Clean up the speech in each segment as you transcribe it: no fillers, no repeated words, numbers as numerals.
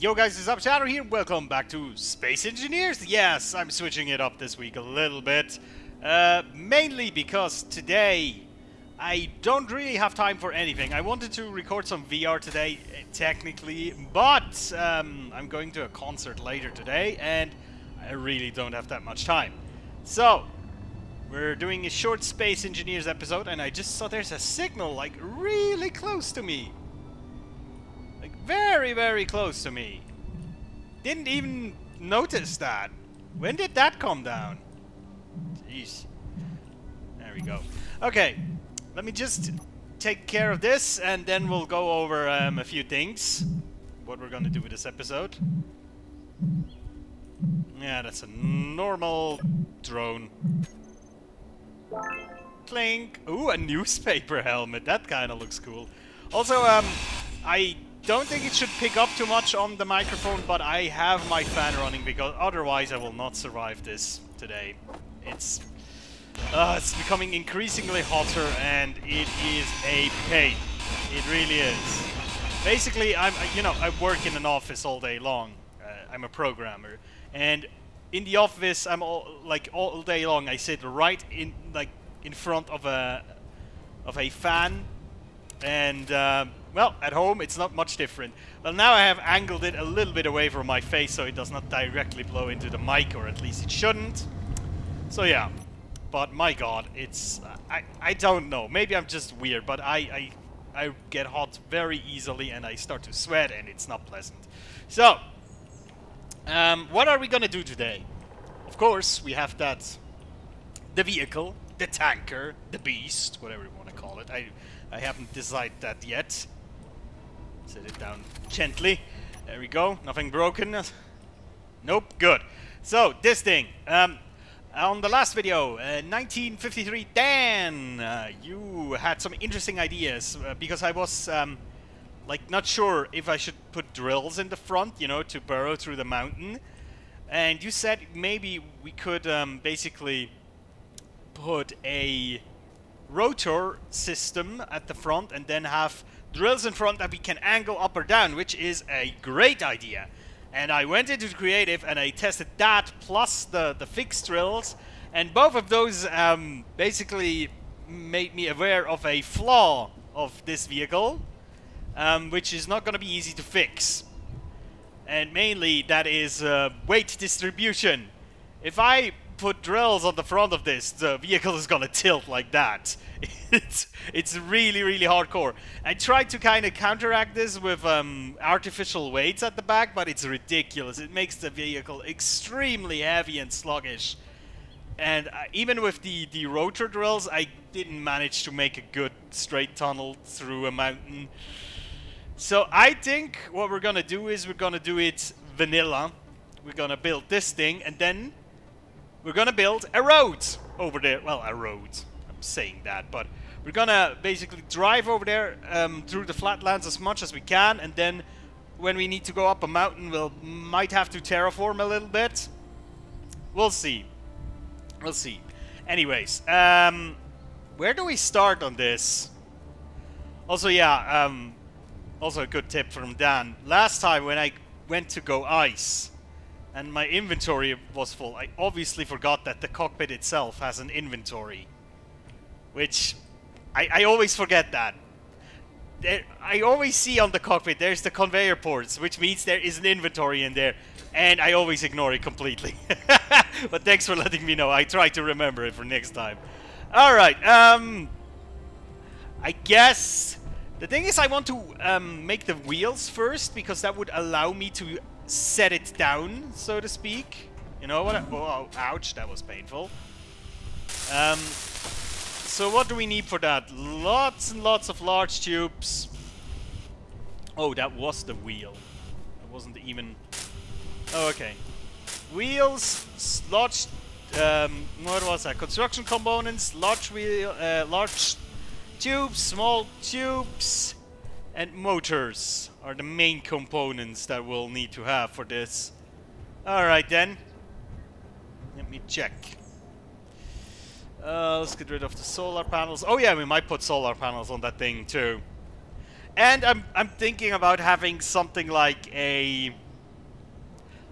Yo guys, it's Shadow here. Welcome back to Space Engineers. Yes, I'm switching it up this week a little bit. Mainly because today I don't really have time for anything. I wanted to record some VR today, technically, but I'm going to a concert later today and I really don't have that much time. So, we're doing a short Space Engineers episode and I just saw there's a signal like really close to me. Very, very close to me. Didn't even notice that. When did that come down? Jeez. There we go. Okay, let me just take care of this and then we'll go over a few things. What we're gonna do with this episode. Yeah, that's a normal drone. Clink. Ooh, a newspaper helmet. That kind of looks cool. Also, I don't think it should pick up too much on the microphone, but I have my fan running because otherwise I will not survive this today. It's becoming increasingly hotter and it is a pain. It really is. Basically, I work in an office all day long. I'm a programmer, and in the office, I'm all day long. I sit right in front of a fan, and well, at home it's not much different. Well, now I have angled it a little bit away from my face so it does not directly blow into the mic, or at least it shouldn't. So yeah, but my god, it's I don't know. Maybe I'm just weird, but I get hot very easily and I start to sweat and it's not pleasant. So, what are we gonna do today? Of course, we have the vehicle, the tanker, the beast, whatever you want to call it. I haven't decided that yet. Set it down gently. There we go. Nothing broken. Nope. Good. So, this thing. On the last video, 1953 Dan, you had some interesting ideas because I was not sure if I should put drills in the front, you know, to burrow through the mountain. And you said maybe we could basically put a rotor system at the front and then have drills in front that we can angle up or down, which is a great idea. And I went into creative and I tested that plus the fixed drills, and both of those basically made me aware of a flaw of this vehicle, which is not going to be easy to fix. And mainly that is weight distribution. If I put drills on the front of this, the vehicle is gonna tilt like that. It's really, really hardcore. I tried to kind of counteract this with artificial weights at the back, but it's ridiculous. It makes the vehicle extremely heavy and sluggish. And even with the rotor drills, I didn't manage to make a good straight tunnel through a mountain. So I think what we're gonna do is we're gonna do it vanilla. We're gonna build this thing and then we're gonna build a road over there. Well, a road. I'm saying that, but we're gonna basically drive over there through the flatlands as much as we can, and then when we need to go up a mountain, might have to terraform a little bit. We'll see. We'll see. Anyways, where do we start on this? Also, yeah, also a good tip from Dan. Last time when I went to go ice, and my inventory was full, I obviously forgot that the cockpit itself has an inventory. Which, I always forget that. I always see on the cockpit there's the conveyor ports, which means there is an inventory in there. And I always ignore it completely. But thanks for letting me know. I try to remember it for next time. Alright, I guess the thing is I want to make the wheels first, because that would allow me to set it down, so to speak. You know what? Oh, ouch, that was painful. So what do we need for that? Lots and lots of large tubes. Oh, that was the wheel. That wasn't even... Oh, okay. Wheels, large... what was that? Construction components, large wheel, large tubes, small tubes, and motors are the main components that we'll need to have for this. Alright then. Let me check. Let's get rid of the solar panels. Oh yeah, we might put solar panels on that thing too. And I'm thinking about having something like a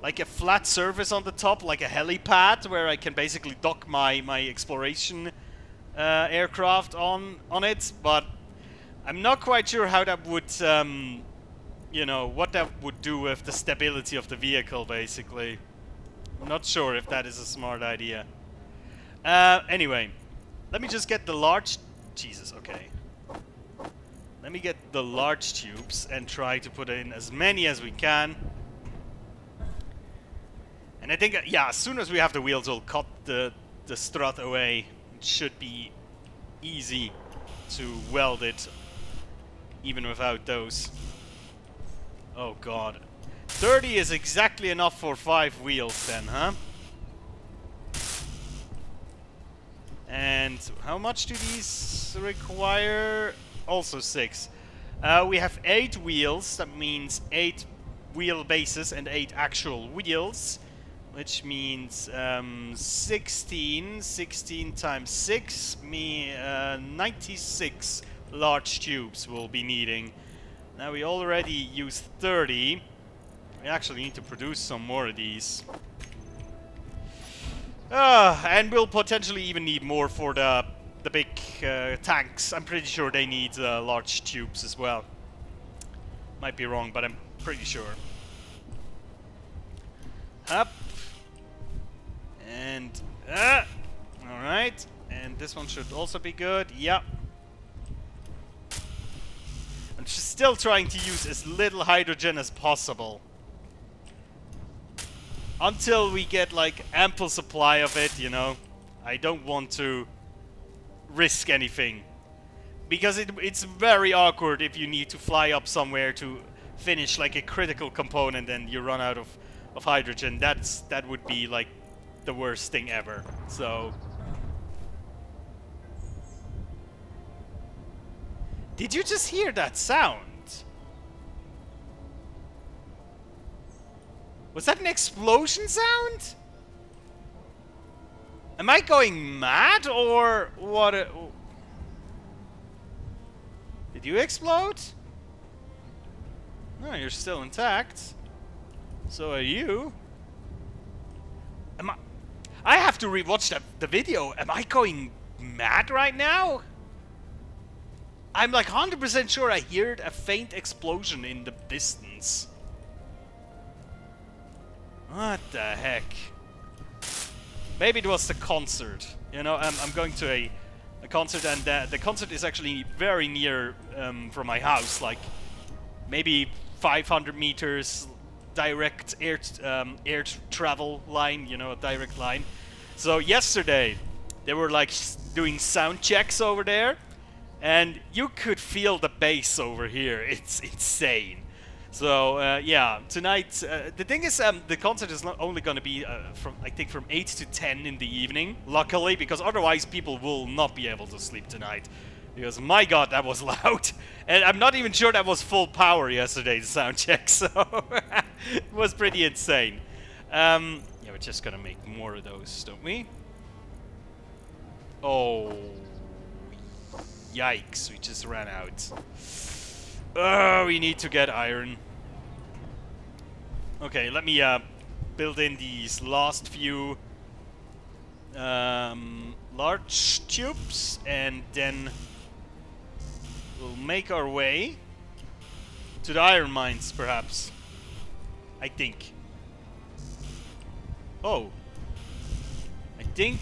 like a flat surface on the top, like a helipad, where I can basically dock my exploration aircraft on it. But I'm not quite sure how that would, you know, what that would do with the stability of the vehicle, basically. I'm not sure if that is a smart idea. Anyway, let me just get the large... Jesus, okay. Let me get the large tubes and try to put in as many as we can. And I think, yeah, as soon as we have the wheels, we'll cut the strut away. It should be easy to weld it, even without those. Oh god. 30 is exactly enough for 5 wheels then, huh? And how much do these require? Also 6. We have 8 wheels, that means 8 wheel bases and 8 actual wheels. Which means 16 times 6, 96 large tubes we'll be needing. Now we already used 30. We actually need to produce some more of these. And we'll potentially even need more for the big tanks. I'm pretty sure they need large tubes as well. Might be wrong, but I'm pretty sure. Up. And, alright. And this one should also be good. Yep. I'm just still trying to use as little hydrogen as possible. Until we get, like, ample supply of it, you know. I don't want to risk anything. Because it's very awkward if you need to fly up somewhere to finish, like, a critical component and you run out of hydrogen. That would be, like, the worst thing ever. So... Did you just hear that sound? Was that an explosion sound? Am I going mad or what? Did you explode? No, you're still intact. So are you. I have to rewatch the video. Am I going mad right now? I'm like 100% sure I heard a faint explosion in the distance. What the heck? Maybe it was the concert. You know, I'm going to a concert, and the concert is actually very near from my house. Like maybe 500 meters direct air travel line. You know, a direct line. So yesterday they were like doing sound checks over there. And you could feel the bass over here. It's insane. So yeah, tonight the thing is, the concert is not only going to be from I think from 8 to 10 in the evening. Luckily, because otherwise people will not be able to sleep tonight. Because my God, that was loud, and I'm not even sure that was full power yesterday. The sound check, so it was pretty insane. Yeah, we're just gonna make more of those, don't we? Oh. Yikes, we just ran out. Oh, we need to get iron. Okay, let me build in these last few large tubes, and then we'll make our way to the iron mines, perhaps. I think. Oh. I think...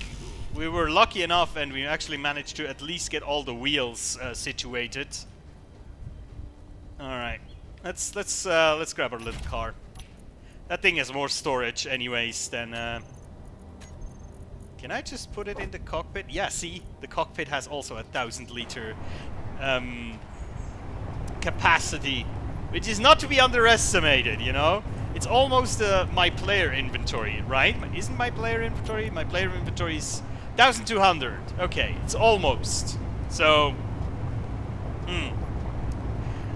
we were lucky enough, and we actually managed to at least get all the wheels situated. All right, let's grab our little car. That thing has more storage, anyways. Than can I just put it in the cockpit? Yeah, see, the cockpit has also a 1,000-liter capacity, which is not to be underestimated. You know, it's almost my player inventory, right? Isn't my player inventory? My player inventory is 1,200. Okay, it's almost. So,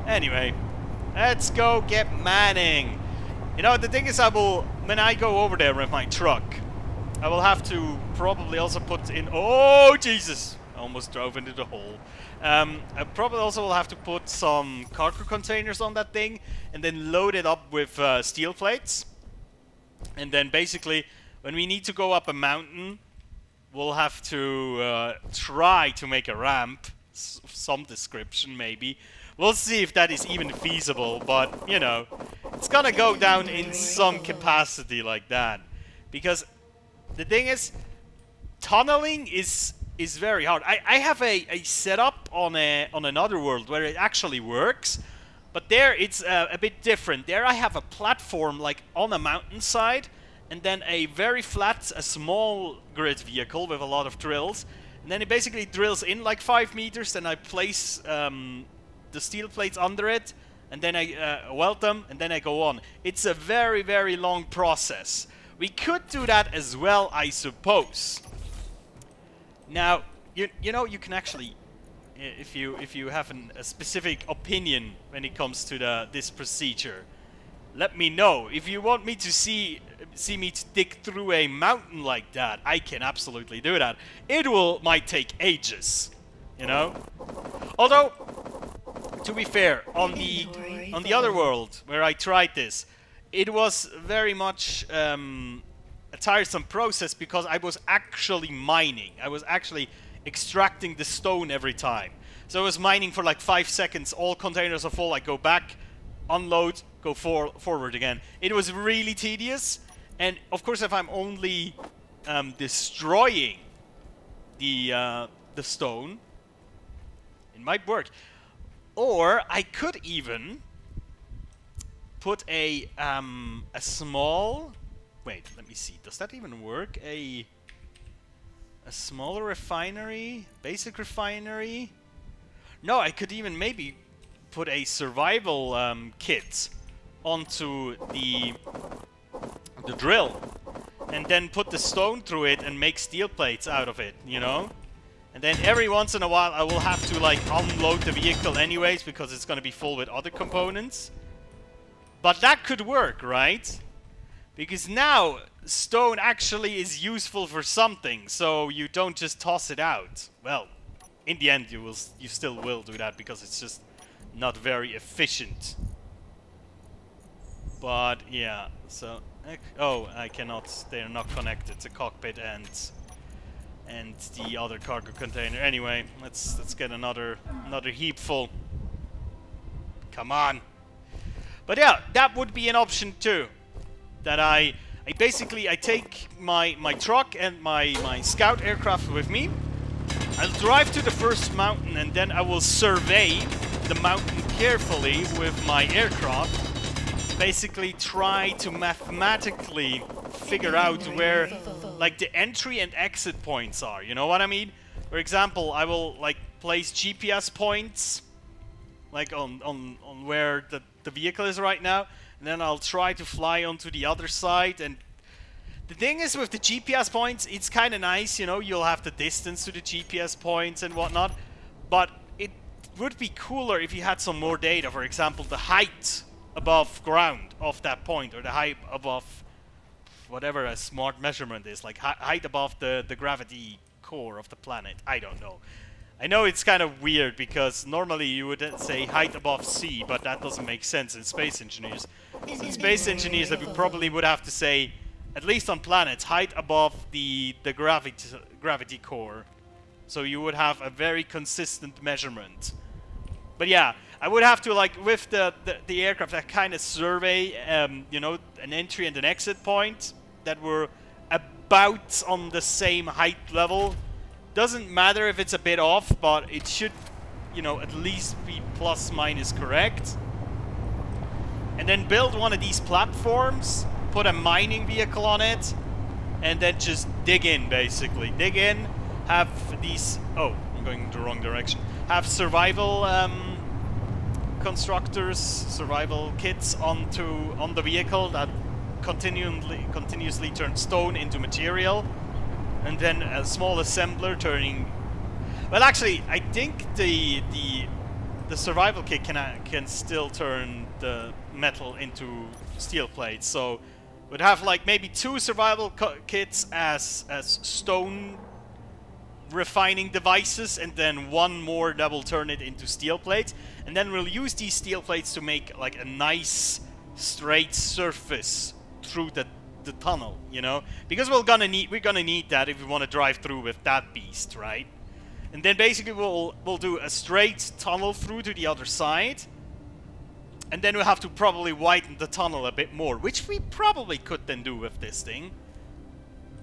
anyway, let's go get Manning. You know, the thing is, when I go over there with my truck, I will have to probably also put in... Oh, Jesus! I almost drove into the hole. I probably also will have to put some cargo containers on that thing, and then load it up with steel plates. And then basically, when we need to go up a mountain, we'll have to try to make a ramp, some description maybe. We'll see if that is even feasible, but, you know, it's gonna go down in some capacity like that. Because the thing is, tunneling is very hard. I have a setup on another world where it actually works, but there it's a bit different. There I have a platform like on a mountainside, and then a very flat, a small grid vehicle with a lot of drills. And then it basically drills in like 5 meters, then I place the steel plates under it, and then I weld them, and then I go on. It's a very, very long process. We could do that as well, I suppose. Now, you know, you can actually, if you have a specific opinion when it comes to this procedure, let me know. If you want me to see me to dig through a mountain like that, I can absolutely do that. It might take ages, you know. Although, to be fair, on the other world where I tried this, it was very much a tiresome process because I was actually mining. I was actually extracting the stone every time. So I was mining for like 5 seconds. All containers are full. I go back, unload, go forward again. It was really tedious. And of course, if I'm only destroying the stone, it might work. Or I could even put a small... Wait, let me see. Does that even work? A smaller refinery? Basic refinery? No, I could even maybe put a survival kit onto the drill. And then put the stone through it and make steel plates out of it, you know? And then every once in a while I will have to like unload the vehicle anyways because it's going to be full with other components. But that could work, right? Because now stone actually is useful for something, so you don't just toss it out. Well, in the end you still will do that because it's just not very efficient. But yeah, so oh, I cannot. They are not connected. The cockpit and the other cargo container. Anyway, let's get another heap full. Come on. But yeah, that would be an option too. That I basically take my truck and my scout aircraft with me. I'll drive to the first mountain and then I will survey the mountain carefully with my aircraft. Basically try to mathematically figure out where like the entry and exit points are, you know what I mean? For example, I will like place GPS points like on where the vehicle is right now, and then I'll try to fly onto the other side. And the thing is with the GPS points, it's kind of nice, you know, you'll have the distance to the GPS points and whatnot, but it would be cooler if you had some more data. For example, the height above ground of that point, or the height above whatever a smart measurement is, like height above the gravity core of the planet. I don't know. I know it's kind of weird because normally you would say height above sea, but that doesn't make sense in space engineers. So in space engineers, we probably would have to say, at least on planets, height above the gravity core. So you would have a very consistent measurement. But yeah, I would have to, like, with the aircraft, I kind of survey, you know, an entry and an exit point that were about on the same height level. Doesn't matter if it's a bit off, but it should, you know, at least be plus minus correct. And then build one of these platforms, put a mining vehicle on it, and then just dig in, basically. Dig in, have these... Oh, I'm going the wrong direction. Have survival constructors, survival kits on the vehicle that continuously turn stone into material. And then a small assembler turning... Well, actually, I think the survival kit can still turn the metal into steel plates. So we'd have like maybe 2 survival kits as stone refining devices, and then 1 more that will turn it into steel plates. And then we'll use these steel plates to make like a nice straight surface through the tunnel, you know? Because we're gonna need that if we want to drive through with that beast, right? And then basically we'll do a straight tunnel through to the other side. And then we'll have to probably widen the tunnel a bit more, which we probably could then do with this thing.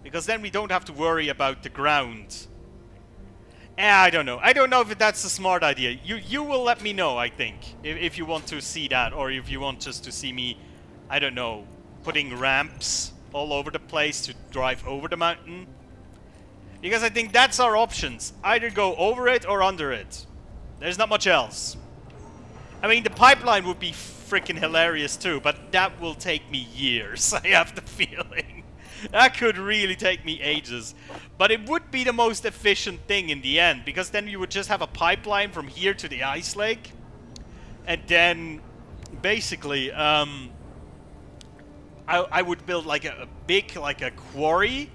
Because then we don't have to worry about the ground. I don't know. I don't know if that's a smart idea. You will let me know, I think, if you want to see that, or if you want just to see me, I don't know, putting ramps all over the place to drive over the mountain. Because I think that's our options. Either go over it or under it. There's not much else. I mean, the pipeline would be freaking hilarious too, but that will take me years, I have the feeling. That could really take me ages. But it would be the most efficient thing in the end, because then you would just have a pipeline from here to the ice lake. And then, basically, I would build like a big, like a quarry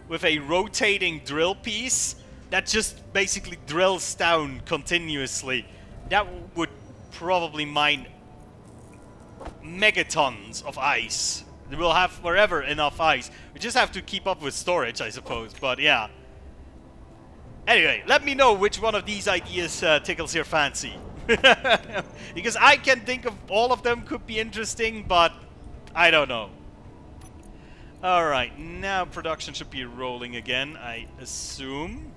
with a rotating drill piece that just basically drills down continuously. That would probably mine megatons of ice. We'll have forever enough ice. We just have to keep up with storage, I suppose. But yeah. Anyway, let me know which one of these ideas tickles your fancy. Because I can think of all of them could be interesting, but I don't know. Alright, now production should be rolling again, I assume.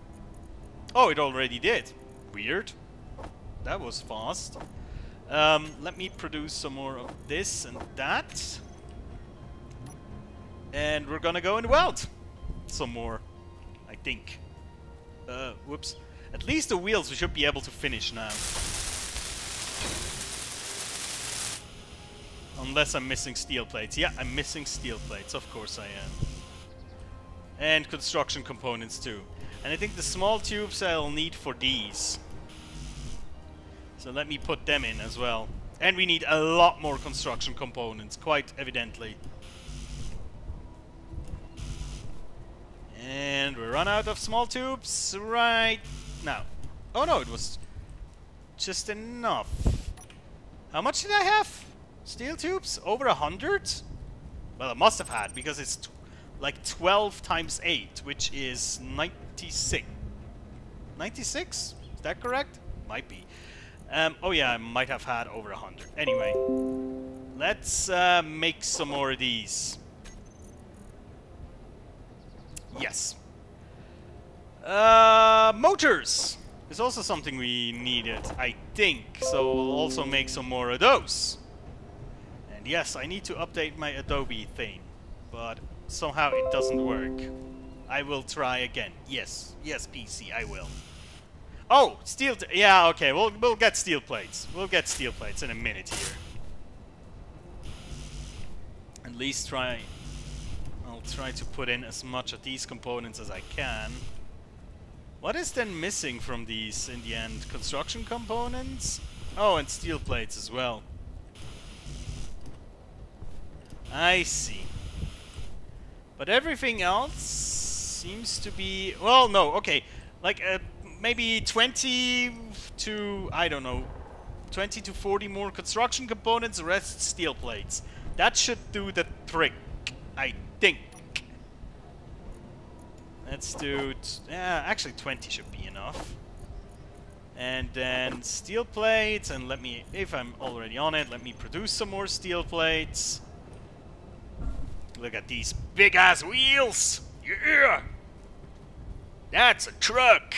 Oh, it already did. Weird. That was fast. Let me produce some more of this and that. And we're gonna go and weld some more, I think. Whoops. At least the wheels we should be able to finish now. Unless I'm missing steel plates. Yeah, I'm missing steel plates. Of course I am. And construction components too. And I think the small tubes I'll need for these. So let me put them in as well. And we need a lot more construction components, quite evidently. And we run out of small tubes right now. Oh no, it was just enough. How much did I have? Steel tubes? Over 100? Well, I must have had, because it's like 12 times 8, which is 96. 96? Is that correct? Might be. Oh yeah, I might have had over 100. Anyway, let's make some more of these. Yes. Motors is also something we needed, I think. So we'll also make some more of those. And yes, I need to update my Adobe thing, but somehow it doesn't work. I will try again. Yes, yes, PC, I will. Oh, steel. Yeah, okay. We'll get steel plates. We'll get steel plates in a minute here. At least try. I'll try to put in as much of these components as I can. What is then missing from these in the end? Construction components? Oh, and steel plates as well. I see. But everything else seems to be... Well, no, okay. Like, maybe 20 to... I don't know. 20 to 40 more construction components, the rest steel plates. That should do the trick, I think. Let's do... actually 20 should be enough. And then steel plates, and let me... If I'm already on it, let me produce some more steel plates. Look at these big-ass wheels! Yeah! That's a truck!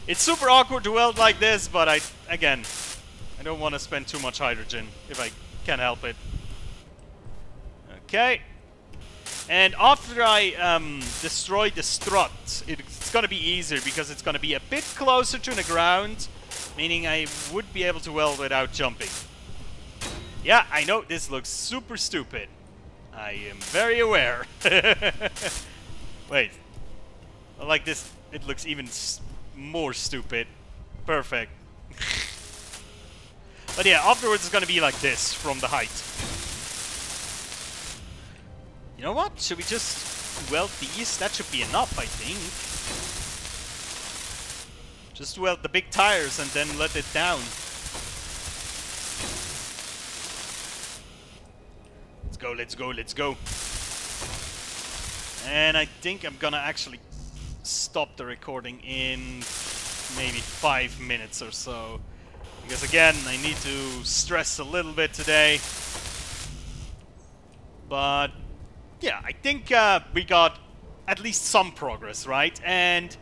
It's super awkward to weld like this, but I don't want to spend too much hydrogen if I can help it. Okay. And after I destroy the strut, it's going to be easier because it's going to be a bit closer to the ground, meaning I would be able to weld without jumping. Yeah, I know this looks super stupid. I am very aware. Wait. Like this, it looks even more stupid. Perfect. But yeah, afterwards it's gonna be like this from the height. You know what? Should we just weld these? That should be enough, I think. Just weld the big tires and then let it down. Let's go, let's go, let's go. And I think I'm gonna actually stop the recording in maybe 5 minutes or so. Because again, I need to stress a little bit today. But yeah, I think we got at least some progress, right? And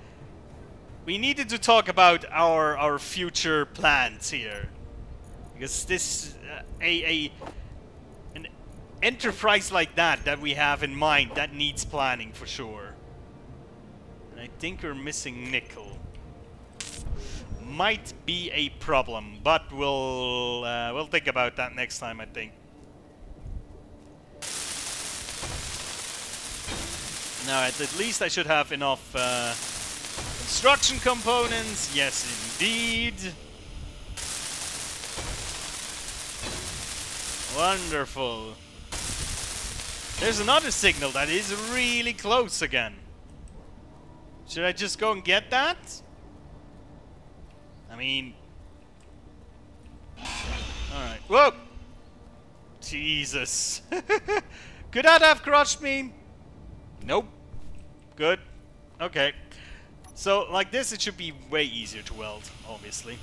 we needed to talk about our future plans here. Because this, an enterprise like that we have in mind, that needs planning for sure. And I think we're missing nickel. Might be a problem, but we'll think about that next time, I think. Now, at least I should have enough construction components. Yes, indeed. Wonderful. There's another signal that is really close again. Should I just go and get that? I mean... Alright. Whoa! Jesus. Could that have crushed me? Nope. Good. Okay. So, like this, it should be way easier to weld, obviously.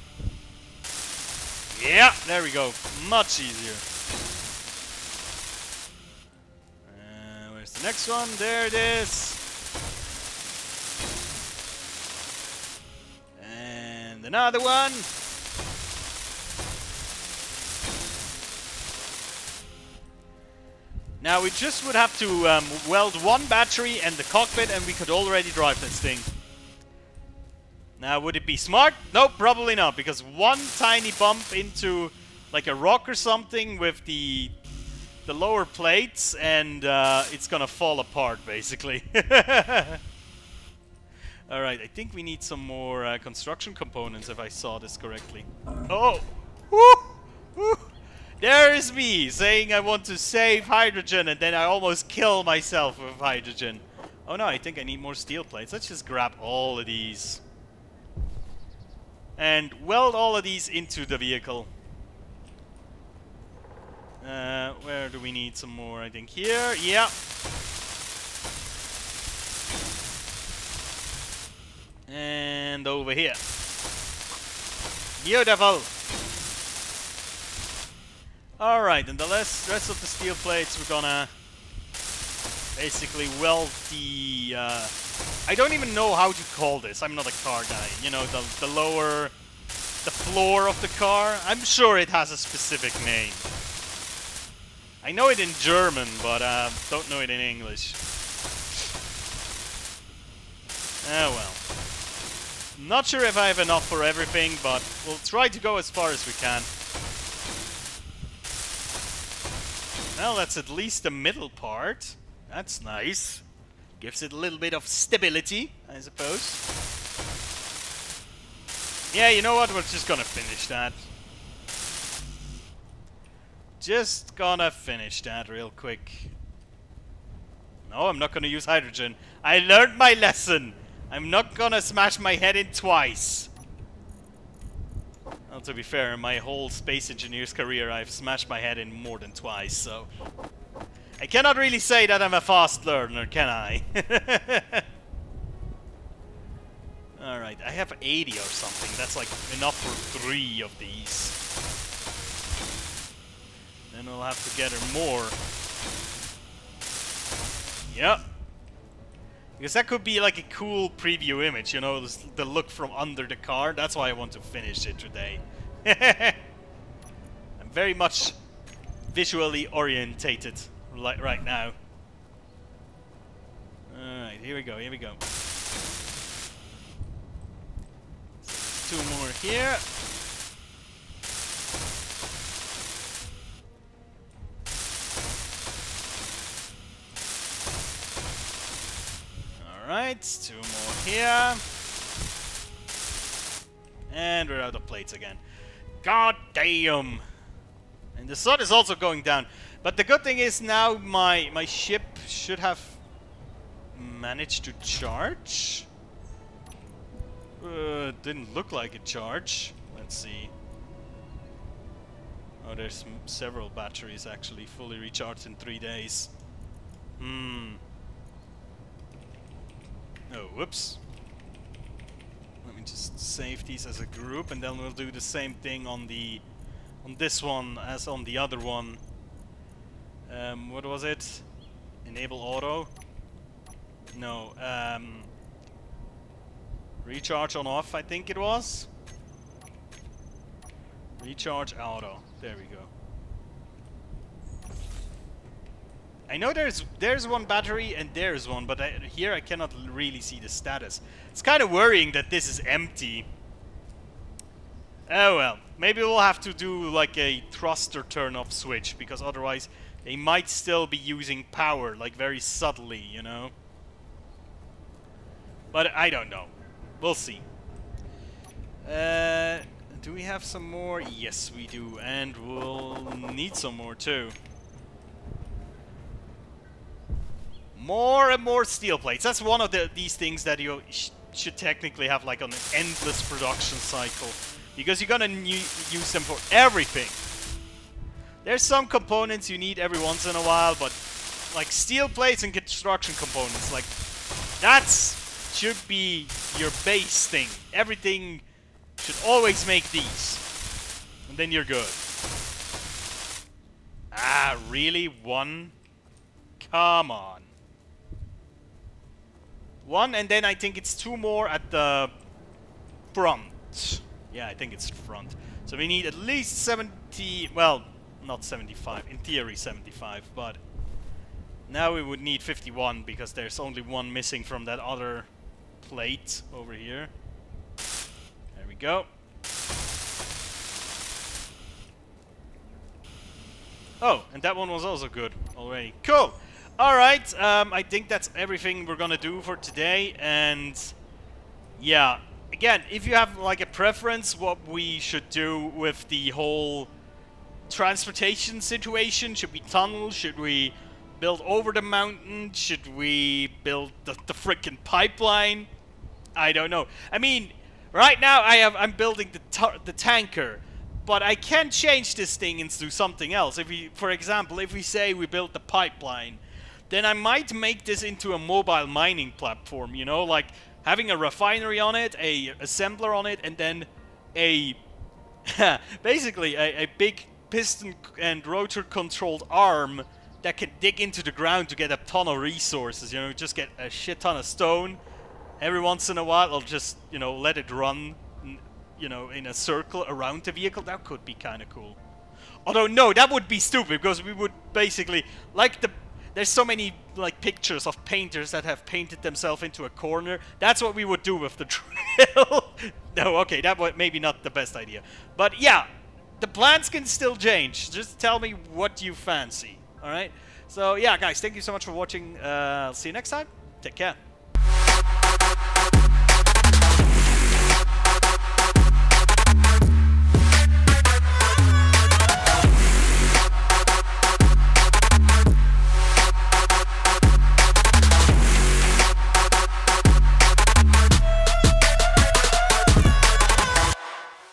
Yeah, there we go. Much easier. Where's the next one? There it is. And another one. Now we just would have to weld one battery and the cockpit, and we could already drive this thing. Now, would it be smart? Nope, probably not, because one tiny bump into like a rock or something with the lower plates, and it's gonna fall apart, basically. Alright, I think we need some more construction components, if I saw this correctly. Oh! Woo! Woo! There is me, saying I want to save hydrogen, and then I almost kill myself with hydrogen. Oh no, I think I need more steel plates. Let's just grab all of these. And weld all of these into the vehicle. Where do we need some more? I think here. Yeah. And over here. Beautiful. Alright, and the rest of the steel plates we're gonna basically weld the... I don't even know how to call this. I'm not a car guy. You know, the lower... the floor of the car. I'm sure it has a specific name. I know it in German, but don't know it in English. Oh well. Not sure if I have enough for everything, but we'll try to go as far as we can. Well, that's at least the middle part. That's nice. Gives it a little bit of stability, I suppose. Yeah, you know what? We're just gonna finish that. Just gonna finish that real quick. No, I'm not gonna use hydrogen. I learned my lesson. I'm not gonna smash my head in twice. Well, to be fair, in my whole space engineer's career, I've smashed my head in more than twice, so... I cannot really say that I'm a fast learner, can I? Alright, I have 80 or something. That's like enough for 3 of these. Then we'll have to gather more. Yep. Because that could be like a cool preview image, you know, the look from under the car. That's why I want to finish it today. I'm very much visually orientated right now. Alright, here we go, here we go. So 2 more here. Alright, 2 more here. And we're out of plates again. God damn! And the sun is also going down. But the good thing is now my ship should have managed to charge. Didn't look like a charge. Let's see. Oh, there's several batteries actually fully recharged in 3 days. Hmm. Oh, whoops. Let me just save these as a group, and then we'll do the same thing on this one as on the other one. What was it? Enable auto? No. Recharge on off, I think it was. Recharge auto. There we go. I know there's one battery and there's one, but here I cannot really see the status. It's kind of worrying that this is empty. Oh well, maybe we'll have to do like a thruster turn-off switch, because otherwise they might still be using power, like very subtly, you know? But I don't know. We'll see. Do we have some more? Yes, we do, and we'll need some more too. More and more steel plates. That's one of these things that you should technically have like on an endless production cycle, because you're gonna use them for everything. There's some components you need every once in a while, but like steel plates and construction components, like should be your base thing. Everything should always make these, and then you're good. Ah, really? One? Come on. One, and then I think it's 2 more at the front. Yeah, I think it's front. So we need at least 70, well, not 75, in theory 75, but now we would need 51 because there's only one missing from that other plate over here. There we go. Oh, and that one was also good already. Cool! Alright, I think that's everything we're gonna do for today, and yeah, again, if you have like a preference what we should do with the whole transportation situation, should we tunnel, should we build over the mountain, should we build the frickin' pipeline? I don't know. I mean, right now I'm building the tanker, but I can change this thing into something else. If we, for example, if we say we build the pipeline, then I might make this into a mobile mining platform, you know, like having a refinery on it, a assembler on it, and then a basically a big piston and rotor controlled arm that can dig into the ground to get a ton of resources, you know, just get a shit ton of stone. Every once in a while I'll just, you know, let it run, you know, in a circle around the vehicle. That could be kind of cool. Although no, that would be stupid, because we would basically, like there's so many like pictures of painters that have painted themselves into a corner. That's what we would do with the trail. No, okay, that was maybe not the best idea. But yeah, the plans can still change. Just tell me what you fancy. Alright? So yeah, guys, thank you so much for watching. I'll see you next time. Take care.